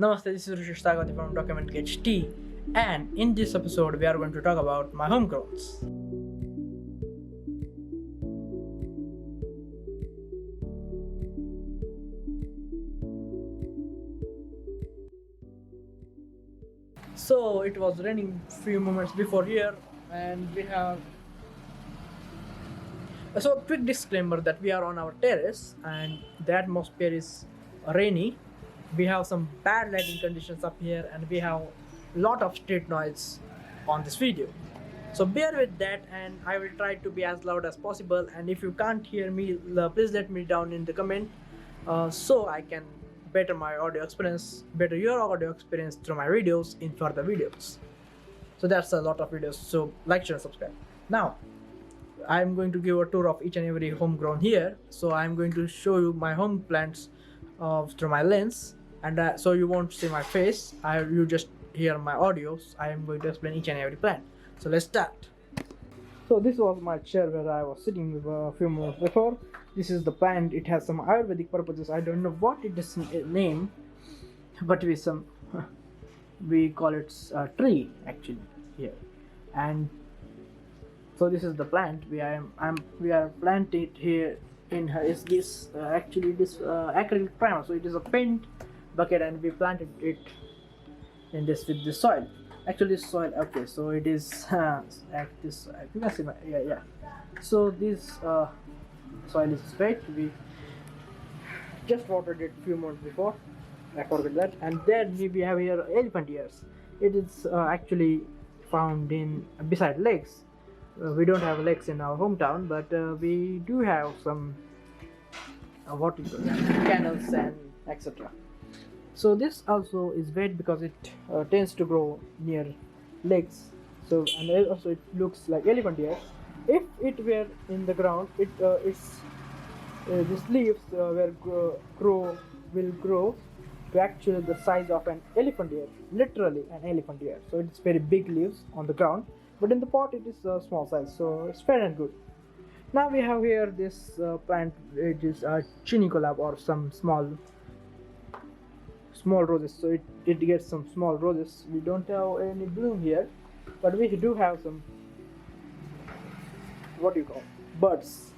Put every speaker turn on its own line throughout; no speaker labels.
Namaste, this is Hrushikesh Takbhate from DHT, and in this episode we are going to talk about my homegrowns. So it was raining few moments before here, and we have so a quick disclaimer that we are on our terrace and the atmosphere is rainy. We have some bad lighting conditions up here and we have a lot of street noise on this video. So bear with that, and I will try to be as loud as possible, and if you can't hear me, please let me down in the comment so I can better my audio experience, better your audio experience through my videos in further videos. So that's a lot of videos, so like, share, and subscribe. Now I'm going to give a tour of each and every homegrown here. So I'm going to show you my home plants through my lens, and so you won't see my face, you just hear my audios. I am going to explain each and every plant. So let's start. So this was my chair where I was sitting a few minutes before. This is the plant. It has some Ayurvedic purposes. I don't know what it is name, but we call it a tree actually here. And so this is the plant we are planted here in her. Is this acrylic primer? So it is a paint bucket, and we planted it in this with the soil. Actually, soil. Okay, so it is this. You can see yeah. So this soil is straight. We just watered it a few months before. I forgot that. And then we have here elephant ears. It is actually found in beside lakes. We don't have lakes in our hometown, but we do have some water canals and etc. So this also is wet because it tends to grow near lakes. So, and also it looks like elephant ear. If it were in the ground, these leaves will grow to actually the size of an elephant ear, literally an elephant ear. So it's very big leaves on the ground, but in the pot it is a small size, so it's fair and good. Now we have here this plant, which is a chinicolab, or some small roses. So it gets some small roses. We don't have any bloom here, but we do have some buds.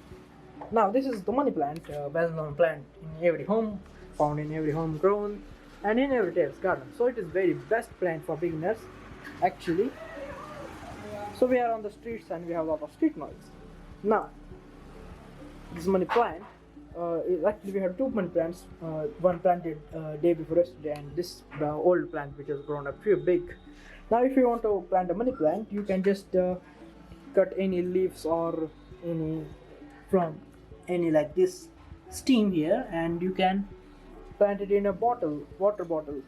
Now this is the money plant, well-known plant in every home, found in every home grown and in every terrace garden. So it is very best plant for beginners actually. So we are on the streets and we have a lot of street noise. Now this money plant, actually we have two money plants, one planted day before yesterday, and this the old plant which has grown up few big. Now if you want to plant a money plant, you can just cut any leaves or any like this stem here, and you can plant it in a water bottle.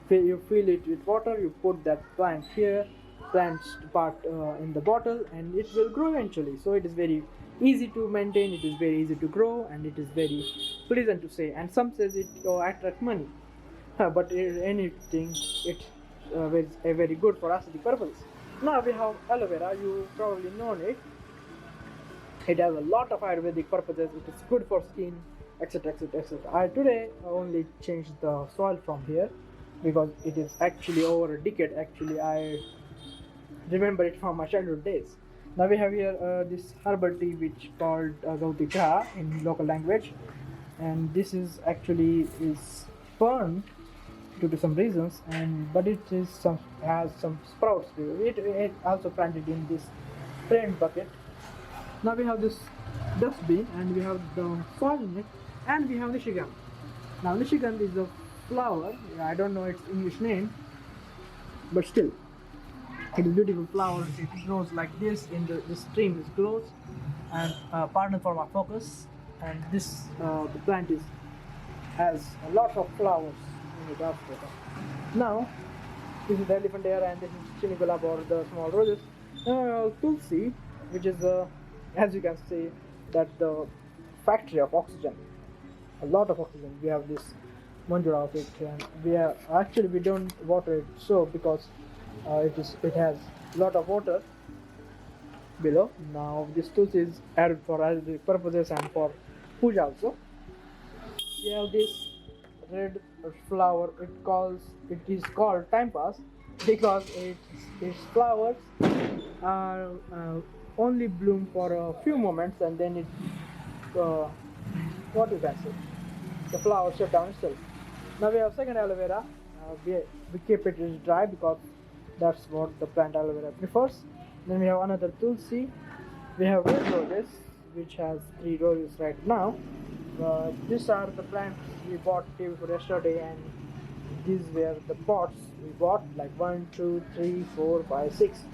You fill it with water, you put that plant here, plants part in the bottle, and it will grow eventually. So it is very easy to maintain, it is very easy to grow, and it is very pleasant to say. And some says it attract money, but anything it is very good for aesthetic purposes. Now we have aloe vera. You probably know it. It has a lot of Ayurvedic purposes. It is good for skin, etc, etc, etc. I today only changed the soil from here because it is actually over a decade. Actually, I remember it from my childhood days. Now we have here this herbal tea which called Gauti Cha in local language, and this is actually fern due to some reasons, but it has some sprouts. It also planted in this paint bucket. Now we have this dustbin, and we have the soil in it, and we have Nishigan. Now Nishigan is a flower. I don't know its English name, but still it is a beautiful flower. It grows like this in the stream is close, and pardon for my focus, and this the plant has a lot of flowers in it after. Now this is the elephant ear, and this is chinicolab, or the small roses. Tulsi, which is as you can see, that the factory of oxygen, a lot of oxygen. We have this manjura of it, and we don't water it so because it has a lot of water below. Now this tulsi is added for Ayurvedic purposes and for puja also. We have this red flower, it is called time pass because its flowers are only bloom for a few moments, and then it uh, what you can say, the flower shut down itself. Now we have second aloe vera. We keep it dry because that's what the plant aloe vera prefers. Then we have another tulsi. We have red roses, which has 3 roses right now. These are the plants we bought day before yesterday, and these were the pots we bought, like 1, 2, 3, 4, 5, 6.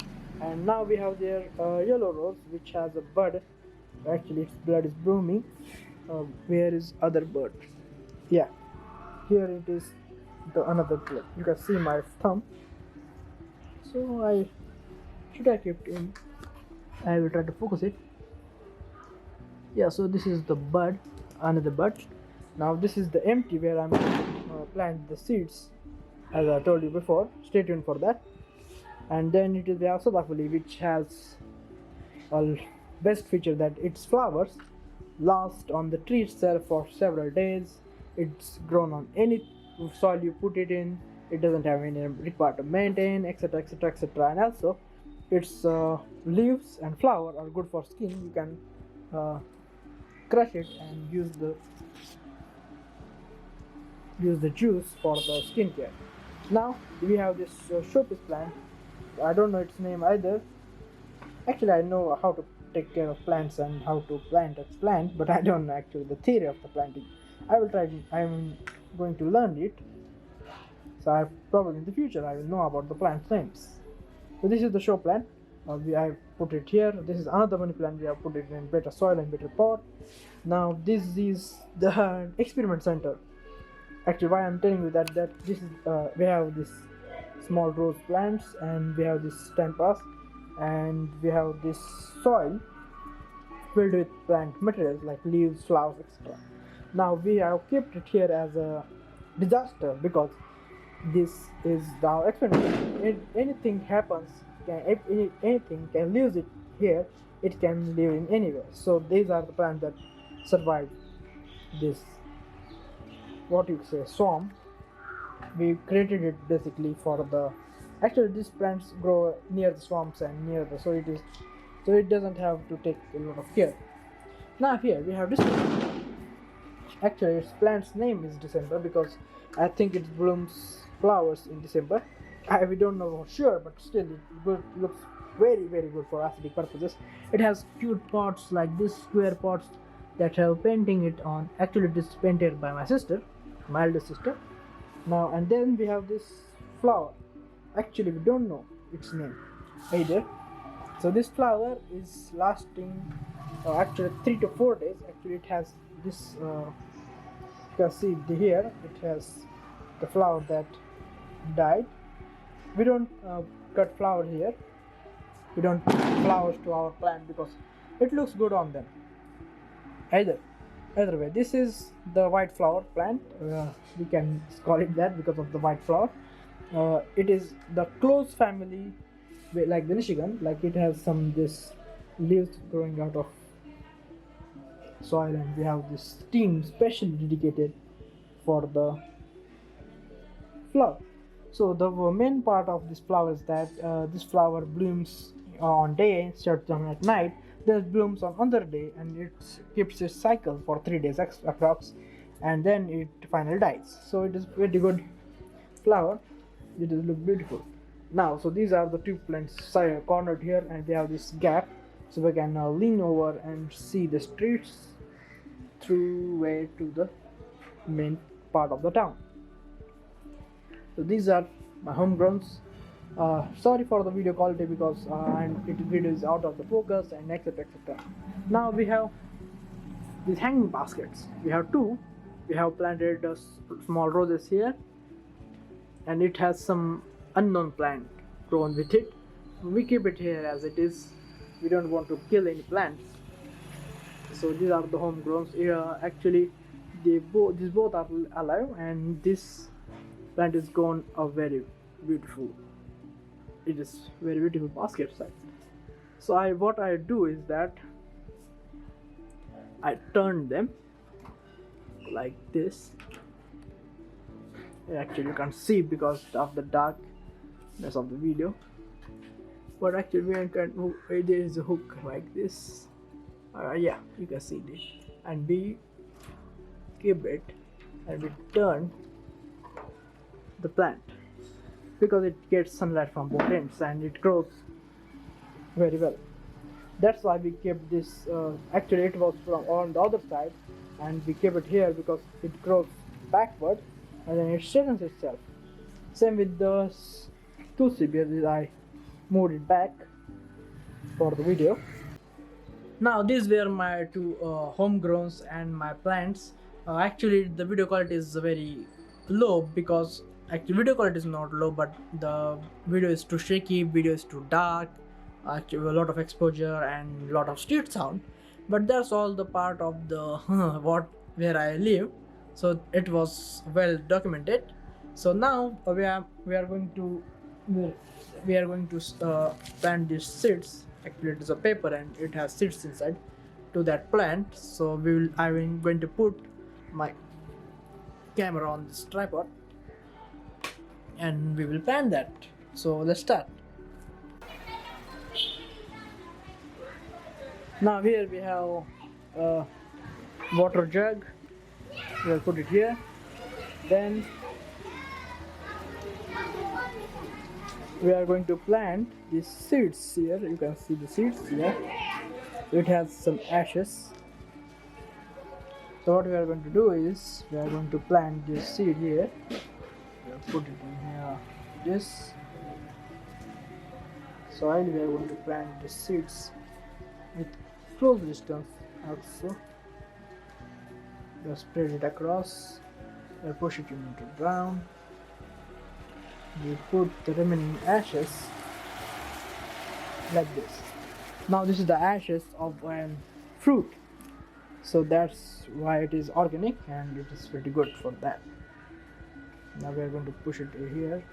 And now we have their yellow rose, which has a bud. Actually, its blood is blooming. Where is other bud? Yeah, here it is, the another blood. You can see my thumb. So I keep it in. I will try to focus it. Yeah, so this is the bud, another bud. Now this is the empty where I'm plant the seeds, as I told you before. Stay tuned for that. And then it is the Sadafuli, which has a best feature that its flowers last on the tree itself for several days. It's grown on any soil you put it in. It doesn't have any required to maintain, etc, etc, etc. And also its leaves and flower are good for skin. You can crush it and use the juice for the skincare. Now we have this showpiece plant. I don't know its name either. Actually, I know how to take care of plants and how to plant a plant, but I don't know actually the theory of the planting. I will try. I'm going to learn it. So probably in the future I will know about the plant names. So this is the show plant. I put it here. This is another money plant. We have put it in better soil and better pot. Now this is the experiment center. Actually, why I'm telling you that this is we have this small rose plants, and we have this time pass, and we have this soil filled with plant materials like leaves, flowers, etc. Now we have kept it here as a disaster because this is the experiment. If anything happens, if anything can lose it here, it can live in anywhere. So these are the plants that survive this, what you say, swamp. We created it basically for the. Actually, these plants grow near the swamps and near the, so it doesn't have to take a lot of care. Now here we have this. Actually, its plant's name is December because I think it blooms flowers in December. We don't know for sure, but still it looks very, very good for aesthetic purposes. It has cute pots like this, square pots that have painting it on. Actually, it is painted by my sister, my eldest sister. Now and then we have this flower. Actually, we don't know its name either. So this flower is lasting actually 3 to 4 days. Actually, it has this. You can see here it has the flower that died. We don't cut flower here. We don't put flowers to our plant because it looks good on them. Either way, this is the white flower plant. We can call it that because of the white flower. It is the close family, like the Michigan. Like it has some this leaves growing out of soil, and we have this team specially dedicated for the flower. So the main part of this flower is that this flower blooms on day, shuts down at night, then blooms on another day, and it keeps its cycle for 3 days approx, and then it finally dies. So it is pretty good flower. It does look beautiful. Now, so these are the two plants cornered here, and they have this gap, so we can now lean over and see the streets through way to the main part of the town. So these are my homegrowns. Sorry for the video quality because video is out of the focus and etc, etc. Now we have these hanging baskets. We have two. We have planted small roses here, and it has some unknown plant grown with it. We keep it here as it is. We don't want to kill any plants. So these are the homegrowns. Actually, these both are alive, and this plant is grown a very beautiful. It is very beautiful basket size. So what I do is that I turn them like this, Actually you can't see because of the darkness of the video, but actually there is a hook like this. Yeah, you can see this, and we keep it and we turn the plant because it gets sunlight from both ends and it grows very well. That's why we kept this. Actually it was from on the other side, and we kept it here because it grows backward and then it straightens itself. Same with the tulsi beer. I moved it back for the video. Now these were my two homegrowns and my plants. Actually the video quality is very low because actually video quality is not low, but the video is too shaky, video is too dark, actually a lot of exposure and a lot of street sound. But that's all the part of the where I live, so it was well documented. So now we are going to plant these seeds. Actually it is a paper and it has seeds inside to that plant. So I'm going to put my camera on this tripod and we will plant that. So let's start. Now here we have a water jug. We'll put it here. Then we are going to plant these seeds here. You can see the seeds here. It has some ashes. So what we are going to do is we are going to plant this seed here. We'll put it in here. This soil we are going to plant the seeds with close distance also. We'll spread it across. We'll push it into the ground. We put the remaining ashes like this. Now this is the ashes of fruit, so that's why it is organic and it is pretty good for that. Now we are going to push it here.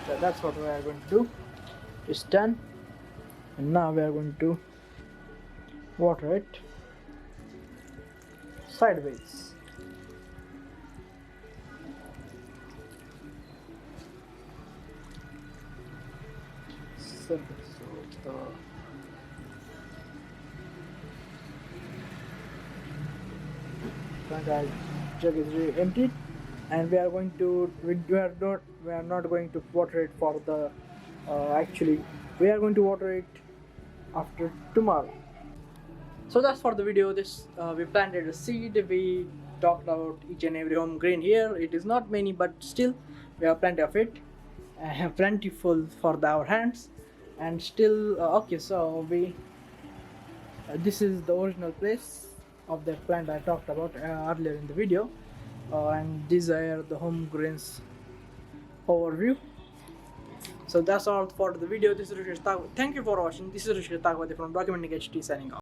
So that's what we are going to do. It's done, and now we are going to water it sideways. So the plant jug is really empty, and we are not going to water it for the actually we are going to water it after tomorrow. So that's for the video. This we planted a seed. We talked about each and every home grain here. It is not many, but still we have plenty of it. Plentiful for our hands, and still okay. So we this is the original place of that plant I talked about earlier in the video, and these are the home grains overview. So that's all for the video. This is Hrushikesh Takbhate. Thank you for watching. This is Hrushikesh Takbhate from Documenting DHT signing off.